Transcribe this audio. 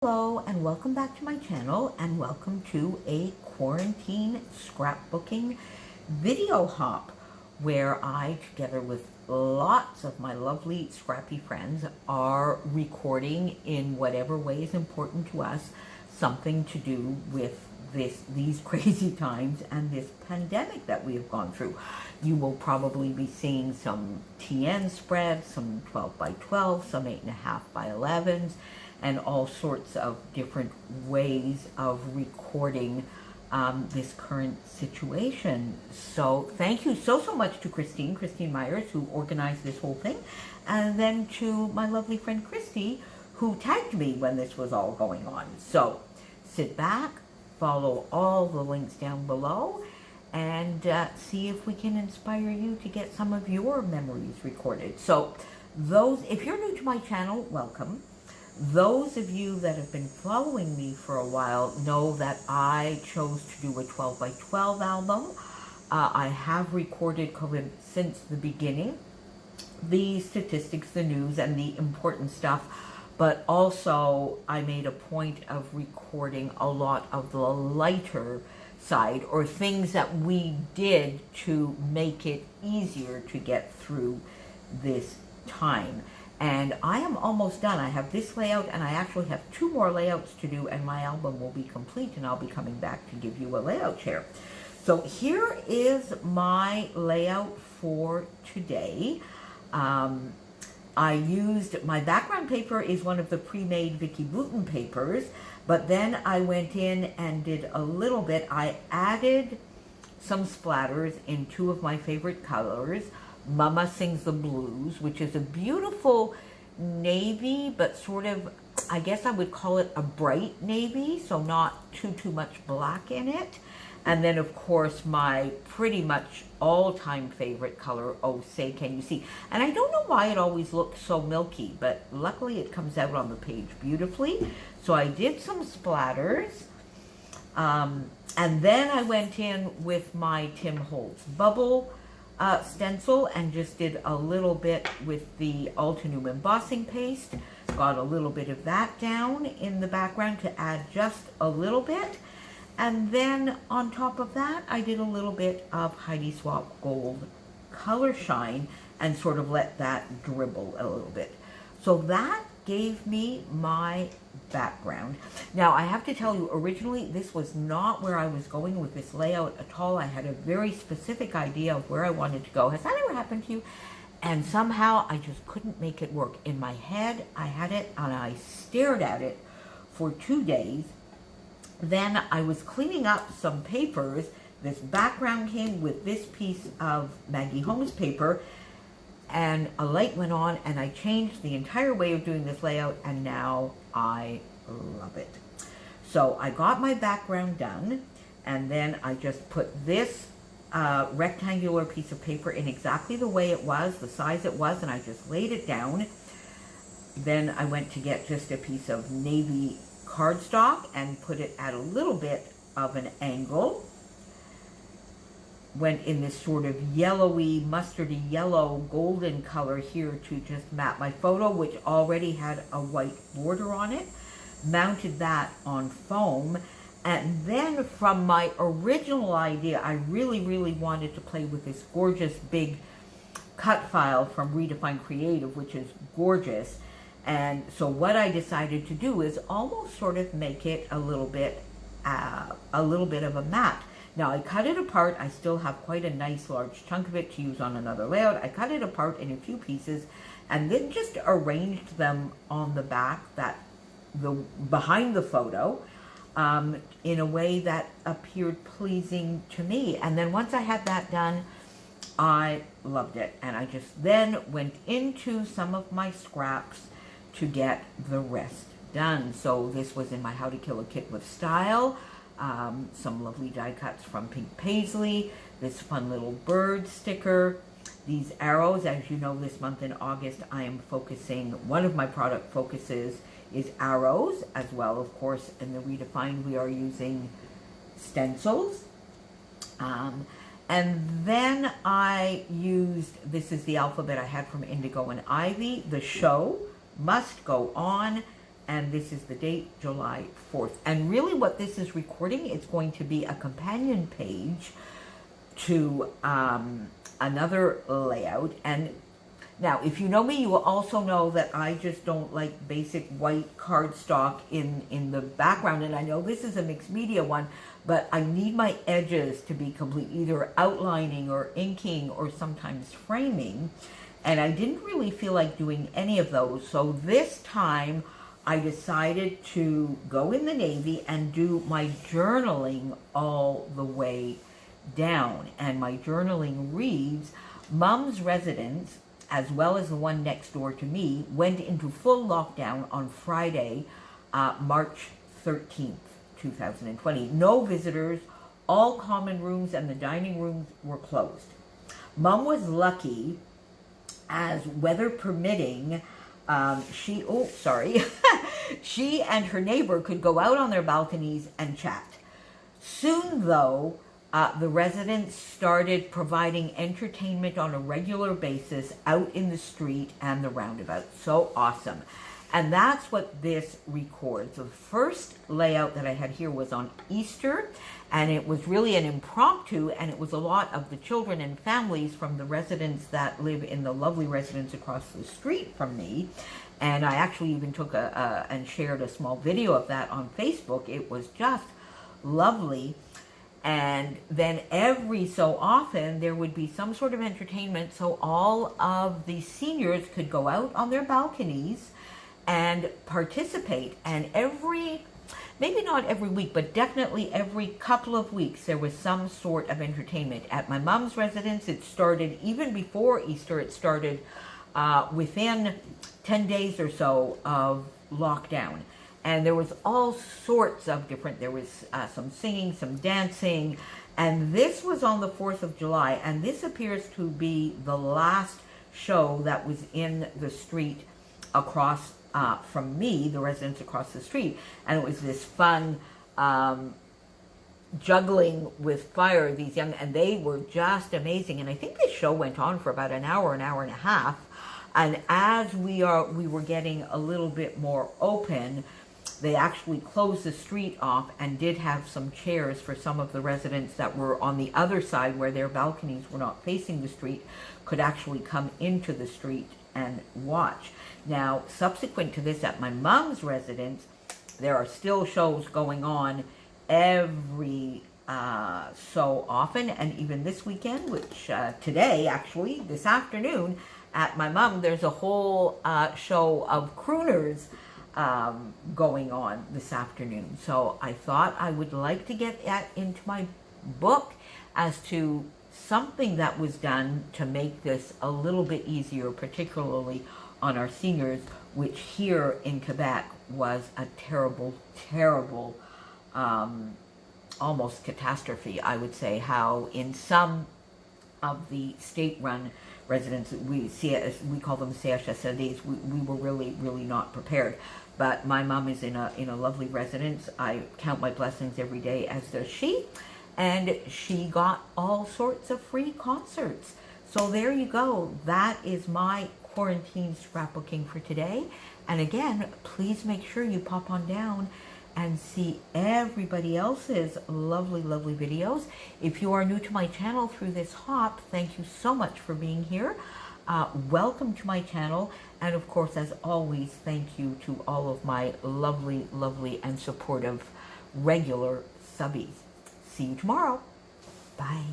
Hello and welcome back to my channel and welcome to a quarantine scrapbooking video hop where I, together with lots of my lovely scrappy friends, are recording in whatever way is important to us something to do with these crazy times and this pandemic that we have gone through. You will probably be seeing some TN spreads, some 12 by 12, some 8.5 by 11s, and all sorts of different ways of recording this current situation. So thank you so much to Christine Myers, who organized this whole thing, and then to my lovely friend Christy, who tagged me when this was all going on. So sit back, follow all the links down below, and see if we can inspire you to get some of your memories recorded. So if you're new to my channel, welcome. Those of you that have been following me for a while know that I chose to do a 12 by 12 album. I have recorded COVID since the beginning, the statistics, the news, and the important stuff, but also I made a point of recording a lot of the lighter side, or things that we did to make it easier to get through this time. And I am almost done. I have this layout, and I actually have 2 more layouts to do, and my album will be complete, and I'll be coming back to give you a layout share. So here is my layout for today. I used, my background paper is one of the pre-made Vicky Boutin papers, but then I went in and did a little bit. I added some splatters in 2 of my favorite colors. Mama Sings the Blues, which is a beautiful navy, but sort of, I guess I would call it a bright navy, so not too much black in it. And then, of course, my pretty much all-time favorite color, Oh Say Can You See. And I don't know why it always looks so milky, but luckily it comes out on the page beautifully. So I did some splatters. And then I went in with my Tim Holtz bubble stencil and just did a little bit with the Altenew embossing paste. Got a little bit of that down in the background to add just a little bit. And then on top of that, I did a little bit of Heidi Swapp Gold Color Shine and sort of let that dribble a little bit. So that gave me my background. Now, I have to tell you, originally, this was not where I was going with this layout at all. I had a very specific idea of where I wanted to go. Has that ever happened to you? And somehow, I just couldn't make it work. In my head, I had it, and I stared at it for 2 days. Then I was cleaning up some papers. This background came with this piece of Maggie Holmes paper, and a light went on, and I changed the entire way of doing this layout, and now I love it. So I got my background done, and then I just put this rectangular piece of paper in exactly the way it was, the size it was, and I just laid it down. Then I went to get just a piece of navy cardstock and put it at a little bit of an angle. Went in this sort of yellowy, mustardy yellow, golden color here to just map my photo, which already had a white border on it. Mounted that on foam. And then from my original idea, I really wanted to play with this gorgeous big cut file from Redefine Creative, which is gorgeous. And so what I decided to do is almost sort of make it a little bit of a mat. Now, I cut it apart. I still have quite a nice large chunk of it to use on another layout. I cut it apart in a few pieces and then just arranged them on the back, behind the photo, in a way that appeared pleasing to me. And then once I had that done, I loved it. And I just then went into some of my scraps to get the rest done. So this was in my How to Kill a Kit with Style. Some lovely die cuts from Pink Paisley, this fun little bird sticker, these arrows. As you know, this month in August, I am focusing, one of my product focuses is arrows, as well, of course, in the Redefined, we are using stencils. And then I used, this is the alphabet I had from Indigo and Ivy, The Show Must Go On, and this is the date, July 4th. And really what this is recording, it's going to be a companion page to another layout. And now, if you know me, you will also know that I just don't like basic white cardstock in the background. And I know this is a mixed media one, but I need my edges to be complete, either outlining or inking or sometimes framing. And I didn't really feel like doing any of those. So this time I decided to go in the navy and do my journaling all the way down. And my journaling reads, Mom's residence, as well as the one next door to me, went into full lockdown on Friday, March 13th, 2020. No visitors, all common rooms and the dining rooms were closed. Mom was lucky, as weather permitting, she and her neighbor could go out on their balconies and chat. Soon, though, the residents started providing entertainment on a regular basis out in the street and the roundabout. So awesome. And that's what this records. The first layout that I had here was on Easter, and it was really an impromptu, and it was a lot of the children and families from the residents that live in the lovely residence across the street from me. And I actually even took and shared a small video of that on Facebook. It was just lovely. And then every so often there would be some sort of entertainment, so all of the seniors could go out on their balconies and participate. And maybe not every week, but definitely every couple of weeks, there was some sort of entertainment. At my mom's residence, it started even before Easter. It started within 10 days or so of lockdown. And there was all sorts of different, there was some singing, some dancing, and this was on the 4th of July, and this appears to be the last show that was in the street across from me, the residents across the street, and it was this fun juggling with fire, these young, and they were just amazing. And I think this show went on for about an hour and a half, and as we were getting a little bit more open, they actually closed the street off and did have some chairs for some of the residents that were on the other side where their balconies were not facing the street, could actually come into the street and watch. Now, subsequent to this, at my mom's residence, there are still shows going on every so often, and even this weekend, which today, actually, this afternoon, at my mom, there's a whole show of crooners going on this afternoon. So I thought I would like to get that into my book as to something that was done to make this a little bit easier, particularly on our seniors, which here in Quebec was a terrible, terrible, almost catastrophe, I would say, how in some of the state-run residents, we call them CHSLDs, we were really, really not prepared. But my mom is in a lovely residence. I count my blessings every day, as does she. And she got all sorts of free concerts. So there you go. That is my quarantine scrapbooking for today. And again, please make sure you pop on down and see everybody else's lovely, lovely videos. If you are new to my channel through this hop, thank you so much for being here. Welcome to my channel. And of course, as always, thank you to all of my lovely, lovely and supportive regular subbies. See you tomorrow. Bye.